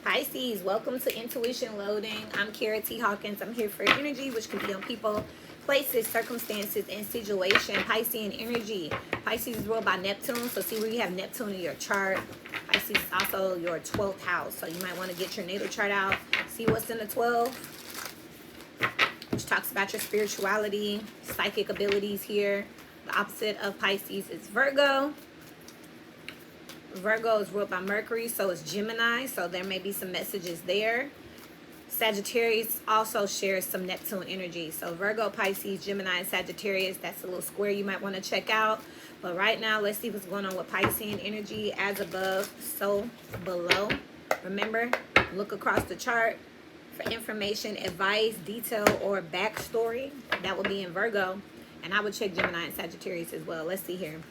Pisces, welcome to Intuition Loading. I'm Kara T. Hawkins. I'm here for energy, which can be on people, places, circumstances, and situation. Piscean energy. Pisces is ruled by Neptune, so see where you have Neptune in your chart. Pisces is also your 12th house, so you might want to get your natal chart out, see what's in the 12, which talks about your spirituality, psychic abilities here. The opposite of Pisces is Virgo. Virgo is ruled by Mercury, so it's Gemini, so there may be some messages there. Sagittarius also shares some Neptune energy. So Virgo, Pisces, Gemini, and Sagittarius, that's a little square you might want to check out. But right now, let's see what's going on with Piscean energy. As above, so below. Remember, look across the chart for information, advice, detail, or backstory. That will be in Virgo. And I would check Gemini and Sagittarius as well. Let's see here.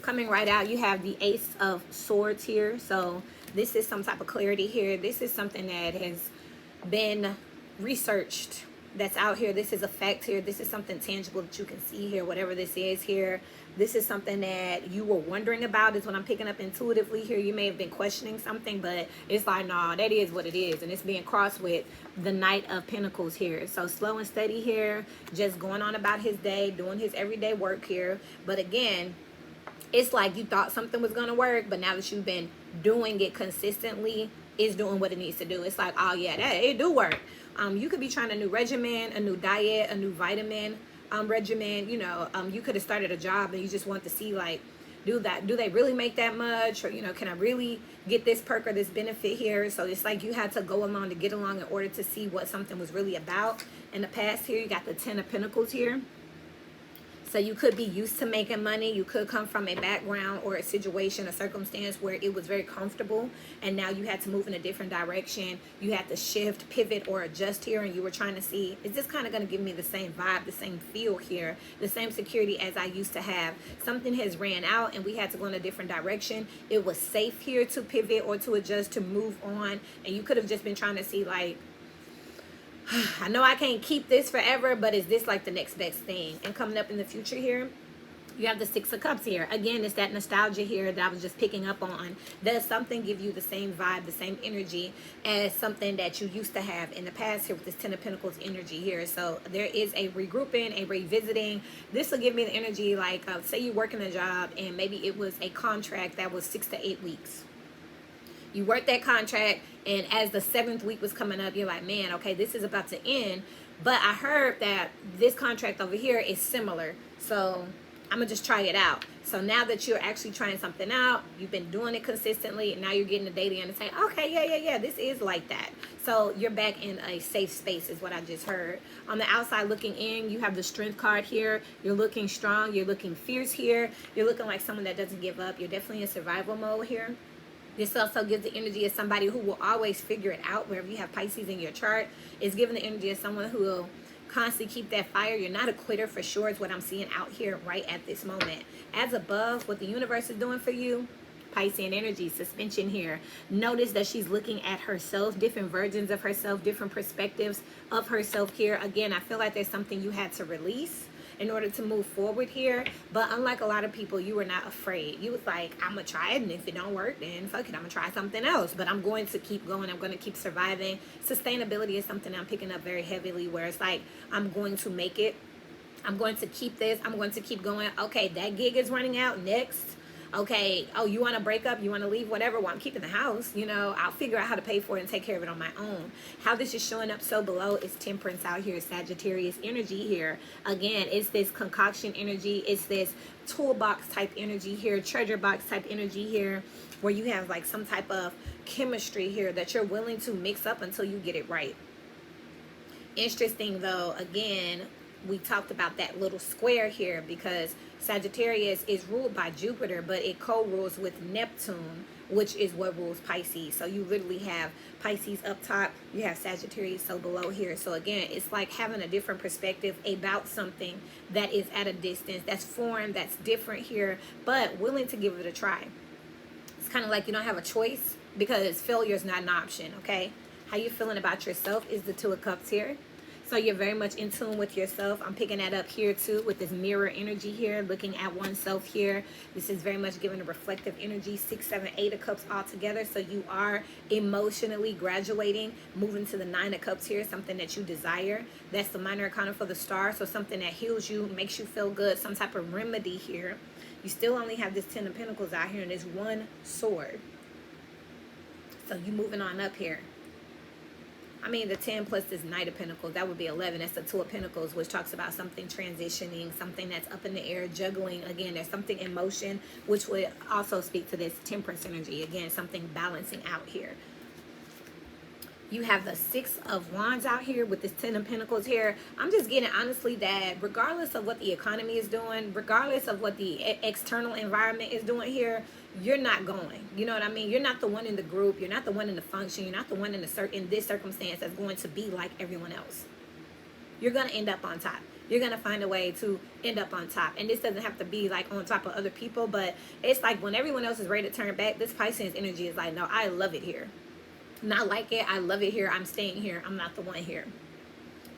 Coming right out, you have the Ace of Swords here. So this is some type of clarity here. This is something that has been researched, that's out here. This is a fact here. This is something tangible that you can see here, whatever this is here. This is something that you were wondering about, is what I'm picking up intuitively here. You may have been questioning something, but it's like, nah, that is what it is. And it's being crossed with the Knight of Pentacles here. So slow and steady here, just going on about his day, doing his everyday work here. But again, it's like you thought something was going to work, but now that you've been doing it consistently, it's doing what it needs to do. It's like, oh yeah, it do work. You could be trying a new regimen, a new diet, a new vitamin regimen. You know, you could have started a job and you just want to see, like, do they really make that much? Or, you know, can I really get this perk or this benefit here? So it's like you had to go along to get along in order to see what something was really about. In the past here, you got the Ten of Pentacles here. So you could be used to making money. You could come from a background or a situation, a circumstance where it was very comfortable, and now you had to move in a different direction. You had to shift, pivot, or adjust here, and you were trying to see, is this kind of going to give me the same vibe, the same feel here, the same security as I used to have? Something has ran out, and we had to go in a different direction. It was safe here to pivot or to adjust, to move on, and you could have just been trying to see, like, I know I can't keep this forever, but is this like the next best thing? And coming up in the future here, you have the Six of Cups here. Again, it's that nostalgia here that I was just picking up on. Does something give you the same vibe, the same energy as something that you used to have in the past here with this Ten of Pentacles energy here? So there is a regrouping, a revisiting. This will give me the energy like, say you're working a job and maybe it was a contract that was 6 to 8 weeks. You worked that contract, and as the 7th week was coming up, you're like, man, okay, this is about to end. But I heard that this contract over here is similar, so I'm going to just try it out. So now that you're actually trying something out, you've been doing it consistently, and now you're getting the data in and saying, okay, yeah, this is like that. So you're back in a safe space is what I just heard. On the outside looking in, you have the Strength card here. You're looking strong. You're looking fierce here. You're looking like someone that doesn't give up. You're definitely in survival mode here. This also gives the energy of somebody who will always figure it out. Wherever you have Pisces in your chart, it's giving the energy of someone who will constantly keep that fire. You're not a quitter for sure, is what I'm seeing out here right at this moment. As above, what the universe is doing for you, Piscean energy, suspension here. Notice that she's looking at herself, different versions of herself, different perspectives of herself here. Again, I feel like there's something you had to release in order to move forward here. But unlike a lot of people, you were not afraid. You was like, I'm gonna try it, and if it don't work, then fuck it, I'm gonna try something else. But I'm going to keep going. I'm going to keep surviving. Sustainability is something I'm picking up very heavily, where it's like, I'm going to make it. I'm going to keep this. I'm going to keep going. Okay, that gig is running out. Next. Okay, oh, you want to break up, you want to leave, whatever, well, I'm keeping the house, you know, I'll figure out how to pay for it and take care of it on my own. How this is showing up so below is Temperance out here, Sagittarius energy here. Again, it's this concoction energy, it's this toolbox type energy here, treasure box type energy here, where you have like some type of chemistry here that you're willing to mix up until you get it right. Interesting though, again, we talked about that little square here because Sagittarius is ruled by Jupiter, but it co-rules with Neptune, which is what rules Pisces. So you literally have Pisces up top, you have Sagittarius so below here. So again, it's like having a different perspective about something that is at a distance, that's foreign, that's different here, but willing to give it a try. It's kind of like you don't have a choice because failure is not an option, okay? How you feeling about yourself is the Two of Cups here. So you're very much in tune with yourself. I'm picking that up here too with this mirror energy here, looking at oneself here. This is very much giving a reflective energy, 6, 7, 8 of cups all together. So you are emotionally graduating, moving to the 9 of cups here, something that you desire. That's the minor arcana for the star. So something that heals you, makes you feel good, some type of remedy here. You still only have this 10 of pentacles out here and this 1 sword. So you moving on up here. I mean, the 10 plus this Knight of Pentacles, that would be 11. That's the 2 of Pentacles, which talks about something transitioning, something that's up in the air, juggling. Again, there's something in motion, which would also speak to this Temperance energy. Again, something balancing out here. You have the 6 of Wands out here with this 10 of Pentacles here. I'm just getting, honestly, that regardless of what the economy is doing, regardless of what the external environment is doing here, you're not going. You know what I mean? You're not the one in the group. You're not the one in the function. You're not the one in this circumstance that's going to be like everyone else. You're going to end up on top. You're going to find a way to end up on top. And this doesn't have to be like on top of other people, but it's like when everyone else is ready to turn back, this Pisces energy is like, no, I love it here. Not like it. I love it here. I'm staying here. I'm not the one here.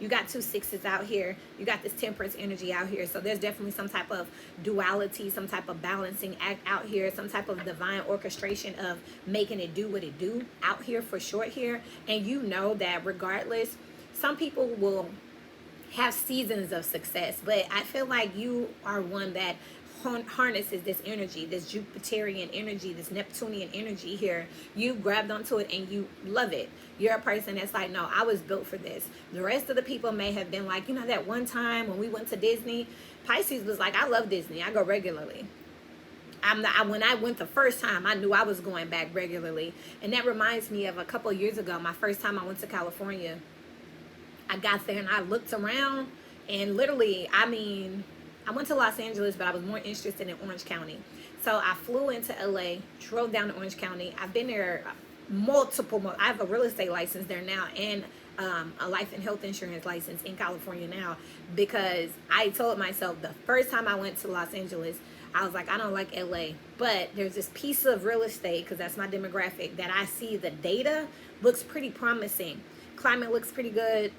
You got 2 6s out here. You got this Temperance energy out here. So there's definitely some type of duality, some type of balancing act out here, some type of divine orchestration of making it do what it do out here for short here. And you know that regardless, some people will have seasons of success, but I feel like you are one that harnesses this energy, this Jupiterian energy, this Neptunian energy here. You grabbed onto it and you love it. You're a person that's like, no, I was built for this. The rest of the people may have been like, you know, that one time when we went to Disney, Pisces was like, I love Disney. I go regularly. When I went the first time, I knew I was going back regularly. And that reminds me of a couple of years ago, my first time I went to California. I got there and I looked around and literally, I mean, I went to Los Angeles, but I was more interested in Orange County. So I flew into LA, drove down to Orange County. I've been there I have a real estate license there now and a life and health insurance license in California now, because I told myself the first time I went to Los Angeles, I was like, I don't like LA, but there's this piece of real estate, because that's my demographic, that I see the data looks pretty promising. Climate looks pretty good.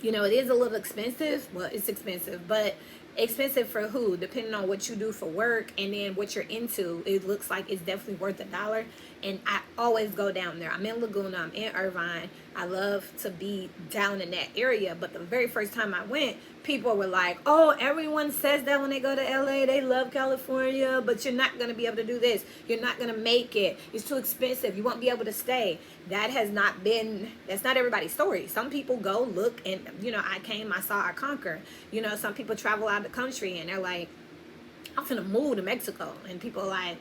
You know, it is a little expensive. Well, it's expensive, but expensive for who? Depending on what you do for work and then what you're into, it looks like it's definitely worth $1. And I always go down there. I'm in Laguna, I'm in Irvine. I love to be down in that area. But the very first time I went, people were like, oh, everyone says that when they go to LA, they love California, but you're not going to be able to do this. You're not going to make it. It's too expensive. You won't be able to stay. That's not everybody's story. Some people go look and, you know, I came, I saw, I conquer. You know, some people travel out of the country and they're like, I'm finna move to Mexico. And people are like,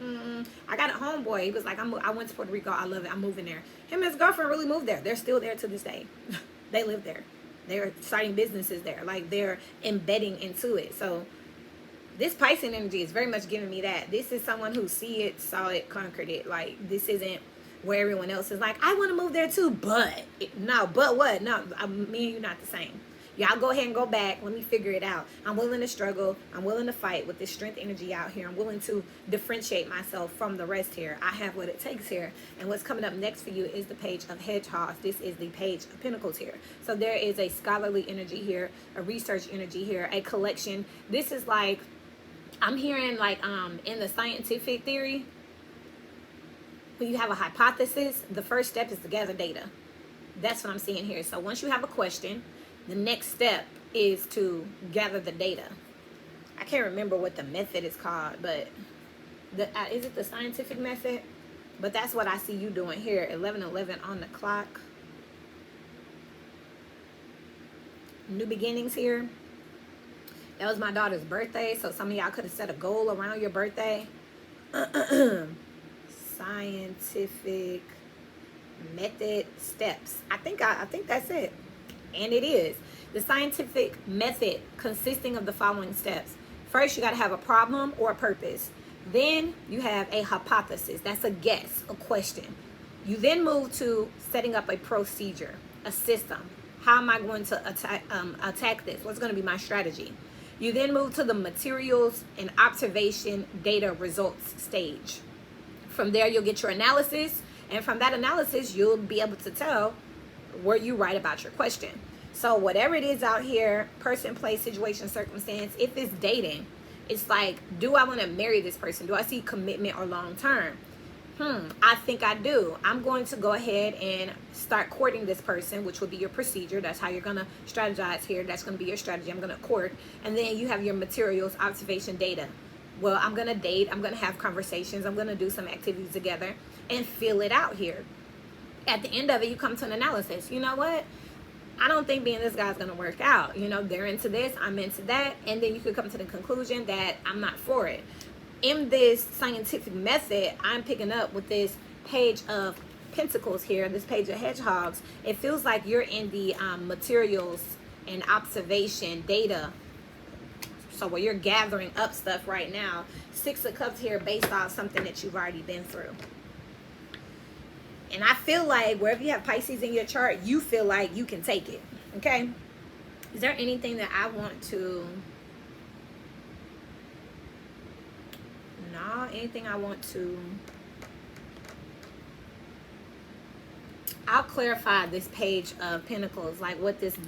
I got a homeboy. He was like, I went to Puerto Rico. I love it. I'm moving there. Him and his girlfriend really moved there. They're still there to this day. They live there. They're starting businesses there. Like, they're embedding into it. So this Pisces energy is very much giving me that. This is someone who saw it, conquered it. Like, this isn't where everyone else is like, I want to move there too, but what? No, me and you not the same. Y'all go ahead and go back. Let me figure it out. I'm willing to struggle. I'm willing to fight with this strength energy out here. I'm willing to differentiate myself from the rest here. I have what it takes here. And what's coming up next for you is the Page of Hedgehogs. This is the Page of Pentacles here. So there is a scholarly energy here, a research energy here, a collection. This is like, I'm hearing like in the scientific theory, when you have a hypothesis, the first step is to gather data. That's what I'm seeing here. So once you have a question, the next step is to gather the data. I can't remember what the method is called, but is it the scientific method? But that's what I see you doing here. 11:11 on the clock. New beginnings here. That was my daughter's birthday, so some of y'all could have set a goal around your birthday. Scientific method steps. I think that's it. And it is. The scientific method consisting of the following steps. First, you got to have a problem or a purpose. Then you have a hypothesis. That's a guess, a question. You then move to setting up a procedure, a system. How am I going to attack this? What's going to be my strategy? You then move to the materials and observation data results stage. From there, you'll get your analysis. And from that analysis, you'll be able to tell were you right about your question. So whatever it is out here, person, place, situation, circumstance, if it's dating, it's like, do I want to marry this person? Do I see commitment or long term? I think I do. I'm going to go ahead and start courting this person, which will be your procedure. That's how you're going to strategize here. That's going to be your strategy. I'm going to court. And then you have your materials, observation, data. Well, I'm going to date. I'm going to have conversations. I'm going to do some activities together and feel it out here. At the end of it, you come to an analysis. You know what? I don't think being this guy's going to work out. You know, they're into this, I'm into that. And then you could come to the conclusion that I'm not for it. In this scientific method, I'm picking up with this page of pentacles here, this page of hedgehogs. It feels like you're in the materials and observation data. So where you're gathering up stuff right now. 6 of Cups here based off something that you've already been through. And I feel like wherever you have Pisces in your chart, you feel like you can take it. Okay? Is there anything that I want to... No, anything I want to... I'll clarify this page of Pentacles, like what this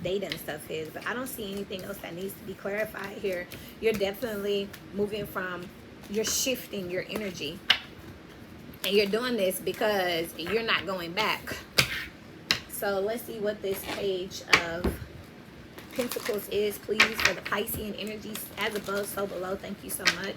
data and stuff is. But I don't see anything else that needs to be clarified here. You're definitely moving from... You're shifting your energy. And you're doing this because you're not going back. So let's see what this page of Pentacles is, please, for the Piscean energies. As above, so below. Thank you so much.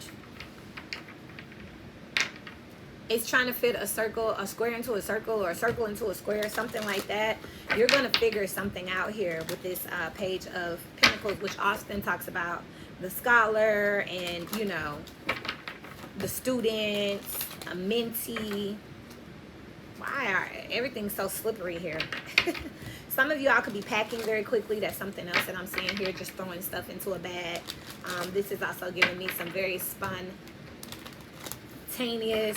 It's trying to fit a circle, a square into a circle, or a circle into a square, something like that. You're going to figure something out here with this page of Pentacles, which often talks about the scholar and, you know, the students, a mentee. Why are everything's so slippery here? Some of y'all could be packing very quickly. That's something else that I'm seeing here, just throwing stuff into a bag. This is also giving me some very spontaneous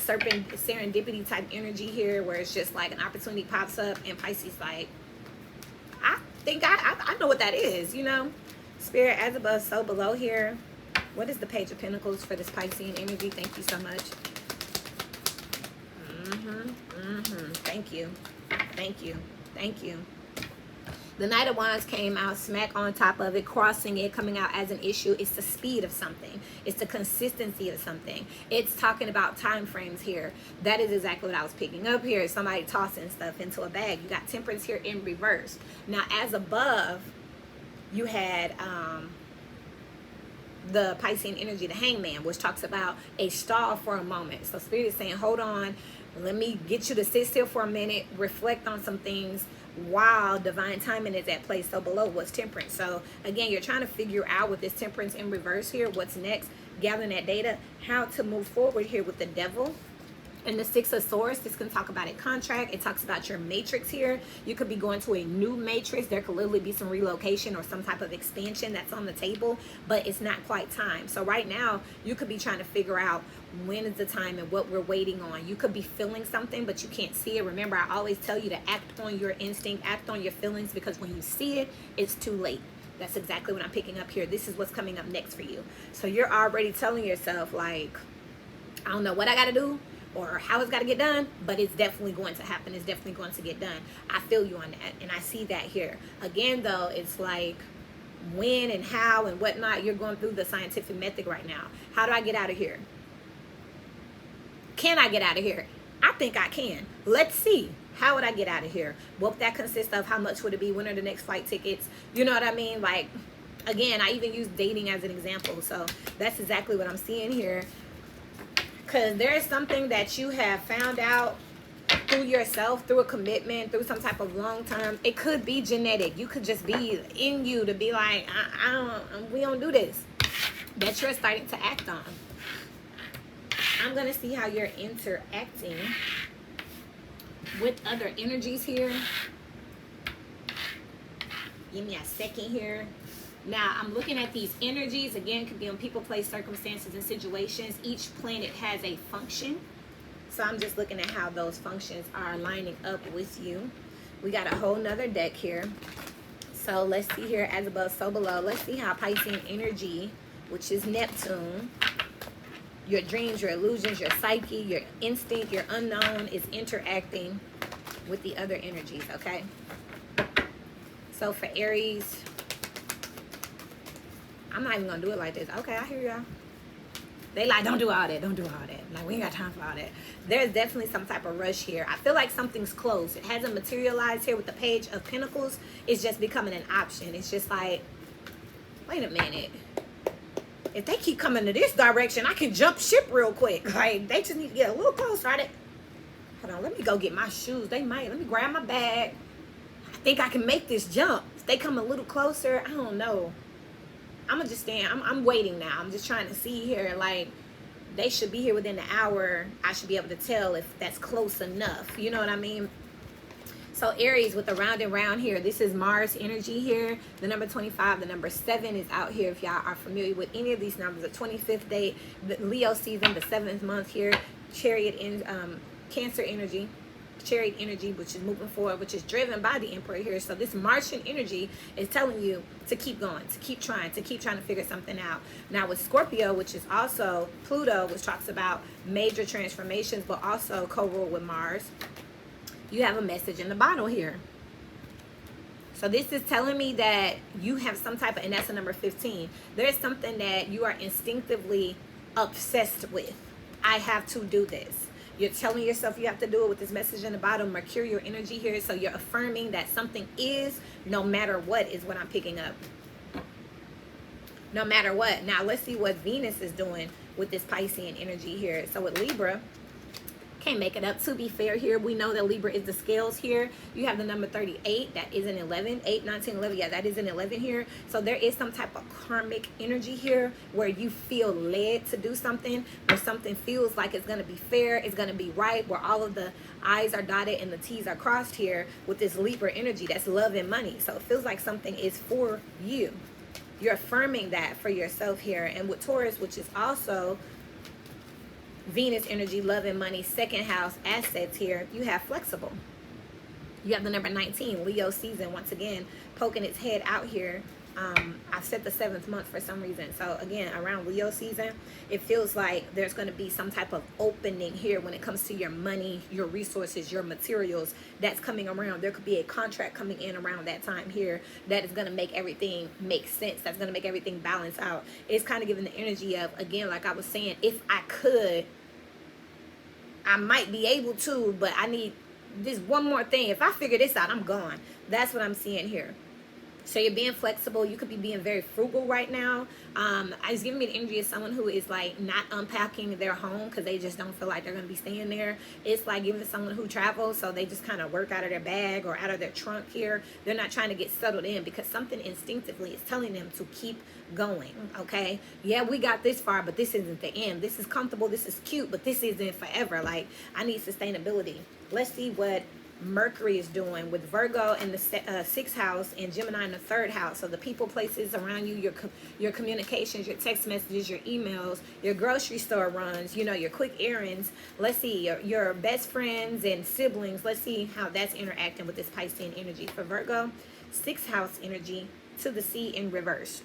serendipity type energy here, where it's just like an opportunity pops up and Pisces like, I think I know what that is, you know. Spirit, as above, so below here. What is the page of Pentacles for this Piscean energy? Thank you so much. Thank you. Thank you. Thank you. The Knight of Wands came out smack on top of it, crossing it, coming out as an issue. It's the speed of something. It's the consistency of something. It's talking about time frames here. That is exactly what I was picking up here. Somebody tossing stuff into a bag. You got Temperance here in reverse. Now, as above, you had the Piscean energy, the Hangman, which talks about a stall for a moment. So Spirit is saying, hold on, let me get you to sit still for a minute, reflect on some things while divine timing is at play. So below was Temperance. So again, you're trying to figure out with this Temperance in reverse here, what's next, gathering that data, how to move forward here with the Devil. And the 6 of Swords, this can talk about a contract. It talks about your matrix here. You could be going to a new matrix. There could literally be some relocation or some type of expansion that's on the table, but it's not quite time. So right now, you could be trying to figure out when is the time and what we're waiting on. You could be feeling something, but you can't see it. Remember, I always tell you to act on your instinct, act on your feelings, because when you see it, it's too late. That's exactly what I'm picking up here. This is what's coming up next for you. So you're already telling yourself, like, I don't know what I got to do or how it's got to get done, but it's definitely going to happen. It's definitely going to get done. I feel you on that, and I see that here. Again, though, it's like when and how and whatnot. You're going through the scientific method right now. How do I get out of here? Can I get out of here? I think I can. Let's see. How would I get out of here? What would that consist of? How much would it be? When are the next flight tickets? You know what I mean? Like, again, I even use dating as an example. So that's exactly what I'm seeing here. Because there is something that you have found out through yourself, through a commitment, through some type of long term. It could be genetic. You could just be in you to be like, we don't do this. That you're starting to act on. I'm going to see how you're interacting with other energies here. Give me a second here. Now, I'm looking at these energies. Again, could be on people, place, circumstances, and situations. Each planet has a function. So I'm just looking at how those functions are lining up with you. We got a whole nother deck here. So let's see here, as above, so below. Let's see how Piscean energy, which is Neptune, your dreams, your illusions, your psyche, your instinct, your unknown, is interacting with the other energies, okay? So for Aries, I'm not even going to do it like this. Okay, I hear y'all. They like, don't do all that. Don't do all that. Like, we ain't got time for all that. There's definitely some type of rush here. I feel like something's close. It hasn't materialized here with the Page of Pentacles. It's just becoming an option. It's just like, wait a minute. If they keep coming to this direction, I can jump ship real quick. Like, they just need to get a little closer. Hold on, let me go get my shoes. They might. Let me grab my bag. I think I can make this jump. If they come a little closer, I don't know. I'm gonna just stand. I'm waiting now. I'm just trying to see here. Like, they should be here within the hour. I should be able to tell if that's close enough. You know what I mean? So Aries with the round and round here. This is Mars energy here. The number 25, the number 7 is out here. If y'all are familiar with any of these numbers, the 25th day, the Leo season, the 7th month here, Chariot in Cancer energy. Chariot energy, which is moving forward, which is driven by the Emperor here. So this Martian energy is telling you to keep going, to keep trying to figure something out. Now with Scorpio, which is also Pluto, which talks about major transformations, but also co-ruled with Mars, you have a message in the bottle here. So this is telling me that you have some type of, and that's the number 15. There's something that you are instinctively obsessed with. I have to do this. You're telling yourself you have to do it with this message in the bottom, Mercurial energy here. So you're affirming that something is, no matter what, is what I'm picking up. No matter what. Now, let's see what Venus is doing with this Piscean energy here. So with Libra, can't make it up. To be fair here, we know that Libra is the scales here. You have the number 38. That is an 11. 8, 19, 11. Yeah, that is an 11 here. So there is some type of karmic energy here where you feel led to do something, where something feels like it's going to be fair, it's going to be right, where all of the I's are dotted and the T's are crossed here with this Libra energy. That's love and money. So it feels like something is for you. You're affirming that for yourself here. And with Taurus, which is also Venus energy, love and money, second house, assets here, you have flexible. You have the number 19, Leo season, once again, poking its head out here. I've set the 7th month for some reason. So again, around Leo season, it feels like there's going to be some type of opening here when it comes to your money, your resources, your materials that's coming around. There could be a contract coming in around that time here that is going to make everything make sense. That's going to make everything balance out. It's kind of giving the energy of, again, like I was saying, if I could, I might be able to, but I need this one more thing. If I figure this out, I'm gone. That's what I'm seeing here. So you're being flexible. You could be being very frugal right now. It's giving me the energy of someone who is like not unpacking their home because they just don't feel like they're going to be staying there. It's like giving someone who travels, so they just kind of work out of their bag or out of their trunk here. They're not trying to get settled in because something instinctively is telling them to keep going. Okay, yeah, we got this far, but this isn't the end. This is comfortable, this is cute, but this isn't forever. Like, I need sustainability. Let's see what Mercury is doing with Virgo in the 6th house and Gemini in the 3rd house. So the people, places around you, your communications, your text messages, your emails, your grocery store runs, you know, your quick errands. Let's see, your best friends and siblings. Let's see how that's interacting with this Piscean energy. For Virgo, 6th house energy to the sea in reverse.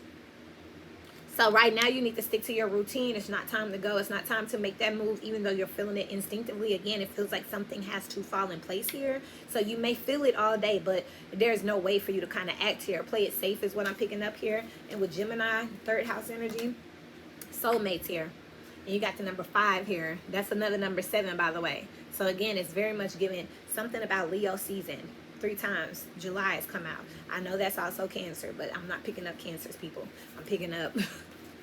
So right now you need to stick to your routine. It's not time to go. It's not time to make that move, even though you're feeling it instinctively. Again, it feels like something has to fall in place here. So you may feel it all day, but there's no way for you to kind of act here. Play it safe is what I'm picking up here. And with Gemini, 3rd house energy, soulmates here. And you got the number 5 here. That's another number 7, by the way. So again, it's very much giving something about Leo season. 3 times July has come out. I know that's also Cancer, but I'm not picking up Cancers, people. I'm picking up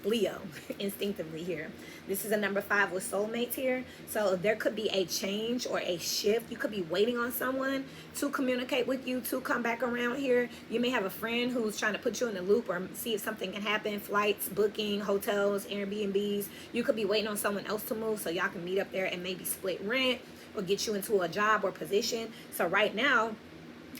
Leo instinctively here. This is a number 5 with soulmates here. So there could be a change or a shift. You could be waiting on someone to communicate with you, to come back around here. You may have a friend who's trying to put you in the loop or see if something can happen. Flights, booking, hotels, Airbnbs. You could be waiting on someone else to move so y'all can meet up there and maybe split rent or get you into a job or position. So right now,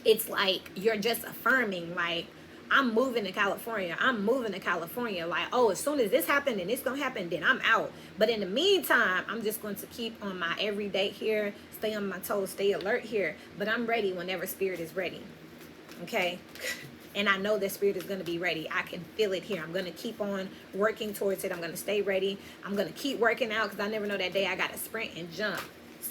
it's like you're just affirming, like, I'm moving to California. I'm moving to California. Like, oh, as soon as this happened and it's going to happen, then I'm out. But in the meantime, I'm just going to keep on my everyday here, stay on my toes, stay alert here. But I'm ready whenever spirit is ready. Okay? And I know that spirit is going to be ready. I can feel it here. I'm going to keep on working towards it. I'm going to stay ready. I'm going to keep working out because I never know that day I got to sprint and jump.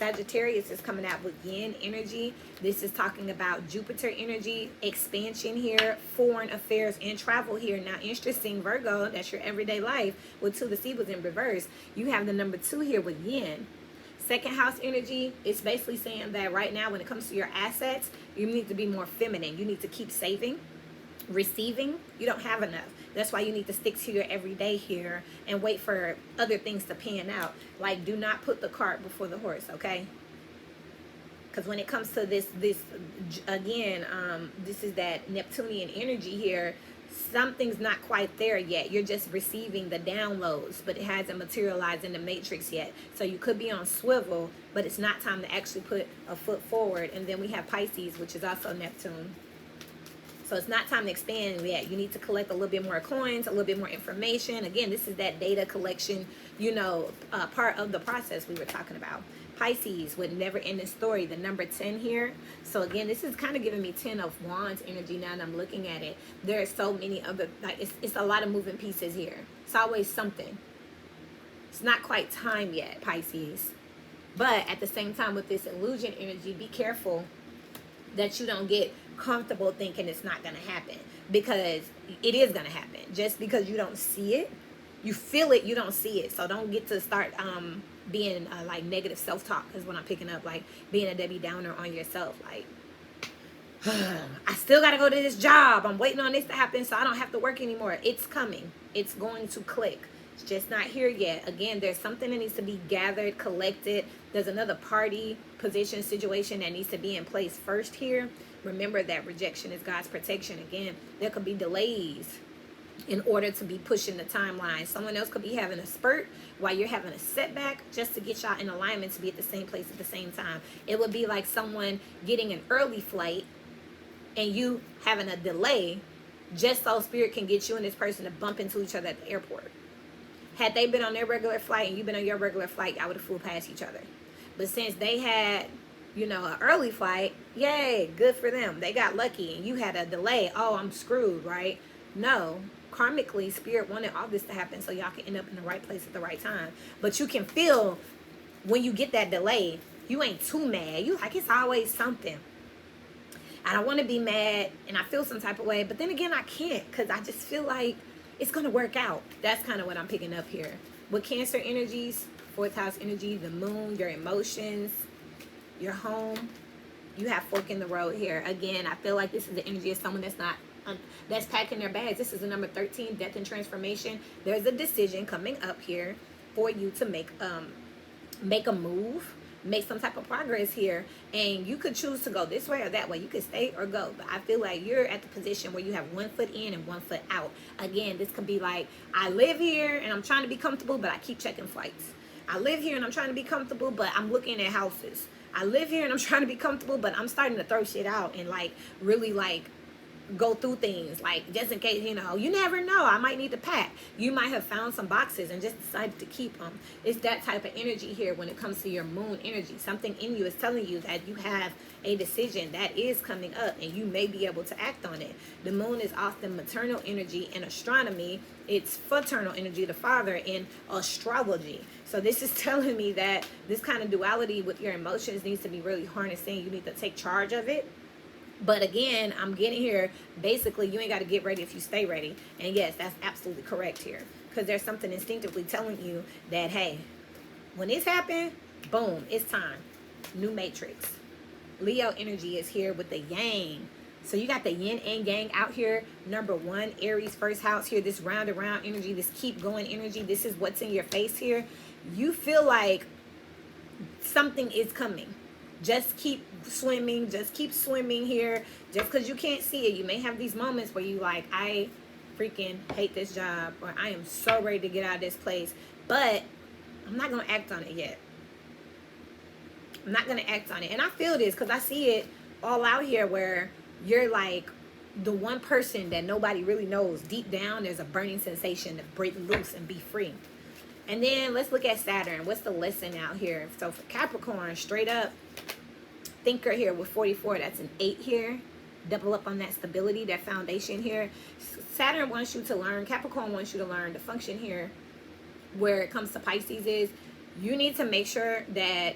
Sagittarius is coming out with yin energy. This is talking about Jupiter energy, expansion here, foreign affairs, and travel here. Now, interesting, Virgo, that's your everyday life. With 2 of the sea was in reverse. You have the number 2 here with yin. Second house energy, it's basically saying that right now when it comes to your assets, you need to be more feminine. You need to keep saving, receiving. You don't have enough. That's why you need to stick to your everyday here and wait for other things to pan out. Like, do not put the cart before the horse, okay? Because when it comes to this again, this is that Neptunian energy here. Something's not quite there yet. You're just receiving the downloads, but it hasn't materialized in the matrix yet. So you could be on swivel, but it's not time to actually put a foot forward. And then we have Pisces, which is also Neptune. So it's not time to expand yet. You need to collect a little bit more coins, a little bit more information. Again, this is that data collection, part of the process we were talking about. Pisces with never-ending story, the number 10 here. So again, this is kind of giving me 10 of Wands energy now that I'm looking at it. There are so many other, it's a lot of moving pieces here. It's always something. It's not quite time yet, Pisces. But at the same time, with this illusion energy, be careful that you don't get comfortable thinking it's not going to happen, because it is going to happen. Just because you don't see it, you feel it, you don't see it. So don't get to start being like negative self-talk is what I'm picking up, like being a Debbie Downer on yourself. Like, I still got to go to this job. I'm waiting on this to happen so I don't have to work anymore. It's coming. It's going to click. It's just not here yet. Again, there's something that needs to be gathered, collected. There's another party, position, situation that needs to be in place first here. Remember that rejection is God's protection. Again, there could be delays in order to be pushing the timeline. Someone else could be having a spurt while you're having a setback, just to get y'all in alignment to be at the same place at the same time. It would be like someone getting an early flight and you having a delay, just so spirit can get you and this person to bump into each other at the airport. Had they been on their regular flight and you've been on your regular flight, I would have flew past each other. But since they had, an early flight, yay, good for them. They got lucky and you had a delay. Oh, I'm screwed, right? No. Karmically, spirit wanted all this to happen so y'all can end up in the right place at the right time. But you can feel when you get that delay, you ain't too mad. You like, it's always something. And I want to be mad and I feel some type of way, but then again, I can't, because I just feel like it's going to work out. That's kind of what I'm picking up here. With Cancer energies, 4th house energy, the moon, your emotions, your home, you have fork in the road here. Again, I feel like this is the energy of someone that's packing their bags. This is the number 13, death and transformation. There's a decision coming up here for you to make a move, make some type of progress here, and you could choose to go this way or that way. You could stay or go, but I feel like you're at the position where you have 1 foot in and 1 foot out. Again, this could be like, I live here and I'm trying to be comfortable, but I keep checking flights. I live here and I'm trying to be comfortable, but I'm looking at houses. I live here and I'm trying to be comfortable, but I'm starting to throw shit out and really go through things, like, just in case, you never know, I might need to pack. You might have found some boxes and just decided to keep them. It's that type of energy here when it comes to your moon energy. Something in you is telling you that you have a decision that is coming up and you may be able to act on it. The moon is often maternal energy in astronomy. It's fraternal energy, the father, in astrology. So this is telling me that this kind of duality with your emotions needs to be really harnessing. You need to take charge of it. But again, I'm getting here, basically, you ain't got to get ready if you stay ready. And yes, that's absolutely correct here. Because there's something instinctively telling you that, hey, when this happened, boom, it's time. New matrix. Leo energy is here with the yang. So you got the yin and yang out here. Number 1, Aries, 1st house here. This round and round energy, this keep going energy. This is what's in your face here. You feel like something is coming. Just keep swimming here. Just because you can't see it, you may have these moments where you like, I freaking hate this job, or I am so ready to get out of this place, but I'm not going to act on it yet. I'm not going to act on it. And I feel this because I see it all out here where you're like the one person that nobody really knows. Deep down, there's a burning sensation to break loose and be free. And then let's look at Saturn. What's the lesson out here? So for Capricorn, straight up, thinker here with 44. That's an 8 here. Double up on that stability, that foundation here. Saturn wants you to learn. Capricorn wants you to learn. The function here where it comes to Pisces is you need to make sure that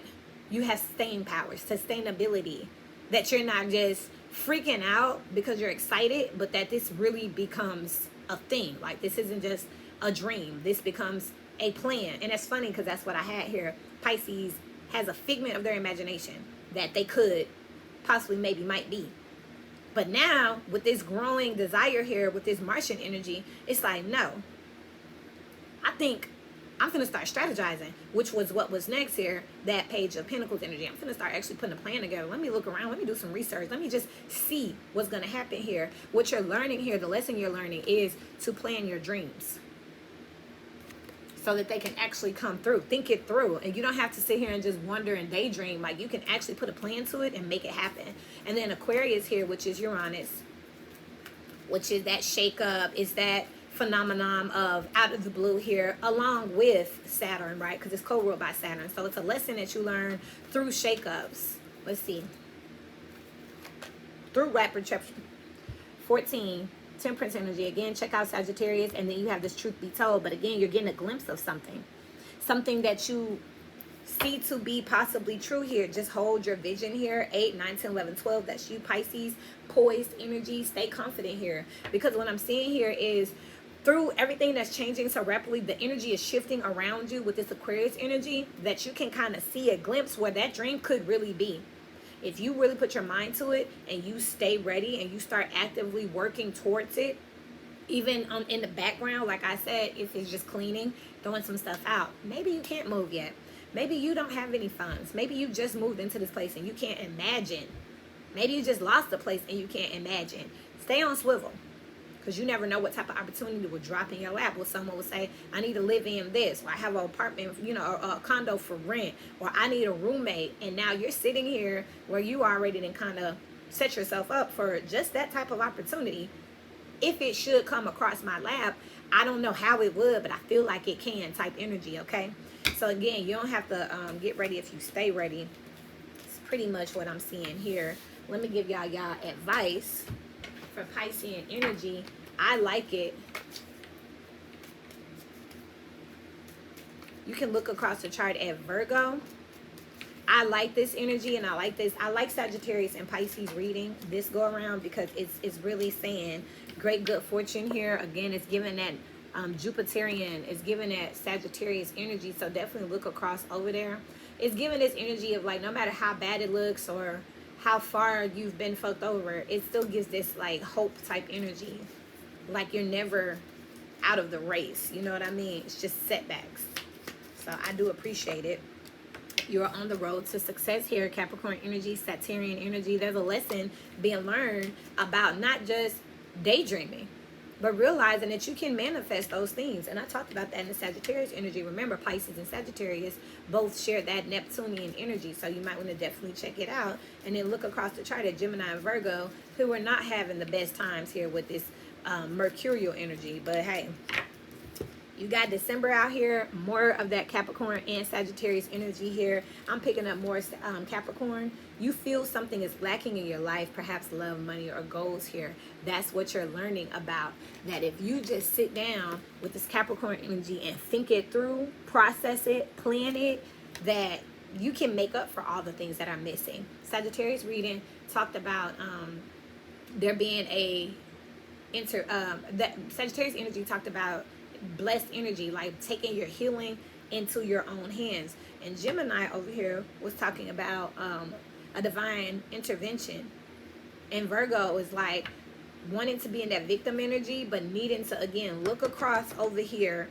you have staying power, sustainability, that you're not just freaking out because you're excited, but that this really becomes a thing. Like, this isn't just a dream. This becomes a plan. And it's funny because that's what I had here. Pisces has a figment of their imagination that they could possibly, maybe, might be. But now, with this growing desire here, with this Martian energy, it's like, no. I think I'm going to start strategizing, which was what was next here, that Page of Pentacles energy. I'm going to start actually putting a plan together. Let me look around. Let me do some research. Let me just see what's going to happen here. What you're learning here, the lesson you're learning is to plan your dreams so that they can actually come through. Think it through. And you don't have to sit here and just wonder and daydream. Like, you can actually put a plan to it and make it happen. And then Aquarius here, which is Uranus, which is that shake up, is that phenomenon of out of the blue here, along with Saturn, right? Because it's co-ruled by Saturn. So it's a lesson that you learn through shakeups. Let's see. Through rapid perception. 14, Temperance energy. Again, check out Sagittarius, and then you have this truth be told. But again, you're getting a glimpse of something. Something that you see to be possibly true here. Just hold your vision here. 8, 9, 10, 11, 12. That's you, Pisces. Poised energy. Stay confident here. Because what I'm seeing here is, through everything that's changing so rapidly, the energy is shifting around you with this Aquarius energy, that you can kind of see a glimpse where that dream could really be. If you really put your mind to it and you stay ready and you start actively working towards it, even in the background, like I said, if it's just cleaning, throwing some stuff out, maybe you can't move yet. Maybe you don't have any funds. Maybe you just moved into this place and you can't imagine. Maybe you just lost the place and you can't imagine. Stay on swivel. Because you never know what type of opportunity will drop in your lap. Where someone will say, I need to live in this. Or I have an apartment, or a condo for rent. Or I need a roommate. And now you're sitting here where you already done kind of set yourself up for just that type of opportunity. If it should come across my lap, I don't know how it would, but I feel like it can type energy, okay? So again, you don't have to get ready if you stay ready. It's pretty much what I'm seeing here. Let me give y'all advice for Piscean energy. I like it. You can look across the chart at Virgo. I like this energy, and I like this. I like Sagittarius and Pisces reading this go around because it's really saying great good fortune here. Again, it's giving that Jupiterian, it's giving that Sagittarius energy. So definitely look across over there. It's giving this energy of like, no matter how bad it looks or how far you've been fucked over, it still gives this like hope type energy. Like you're never out of the race. You know what I mean? It's just setbacks. So I do appreciate it. You're on the road to success here. Capricorn energy, Saturnian energy. There's a lesson being learned about not just daydreaming, but realizing that you can manifest those things. And I talked about that in the Sagittarius energy. Remember, Pisces and Sagittarius both share that Neptunian energy. So you might want to definitely check it out. And then look across the chart at Gemini and Virgo, who are not having the best times here with this Mercurial energy. But hey, you got December out here, more of that Capricorn and Sagittarius energy here. I'm picking up more Capricorn. You feel something is lacking in your life, perhaps love, money, or goals here. That's what you're learning about. That if you just sit down with this Capricorn energy and think it through, process it, plan it, that you can make up for all the things that are missing. Sagittarius reading talked about there being that Sagittarius energy talked about blessed energy, like taking your healing into your own hands. And Gemini over here was talking about a divine intervention. And Virgo is like wanting to be in that victim energy, but needing to, again, look across over here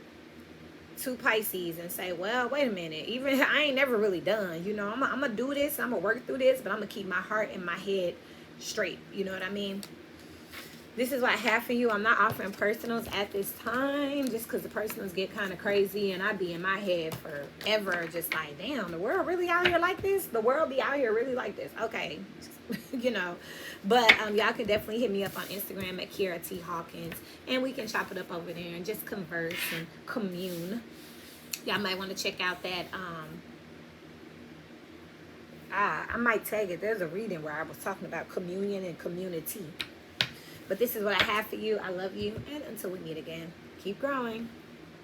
to Pisces and say, well, wait a minute, even I ain't never really done. I'm gonna do this, I'm gonna work through this, but I'm gonna keep my heart and my head straight. You know what I mean? This is what I have for you. I'm not offering personals at this time just because the personals get kind of crazy and I be in my head forever just like, damn, the world really out here like this? The world be out here really like this? Okay. But y'all can definitely hit me up on Instagram at Kiara T. Hawkins, and we can chop it up over there and just converse and commune. Y'all might want to check out that I might tag it. There's a reading where I was talking about communion and community. But this is what I have for you. I love you. And until we meet again, keep growing.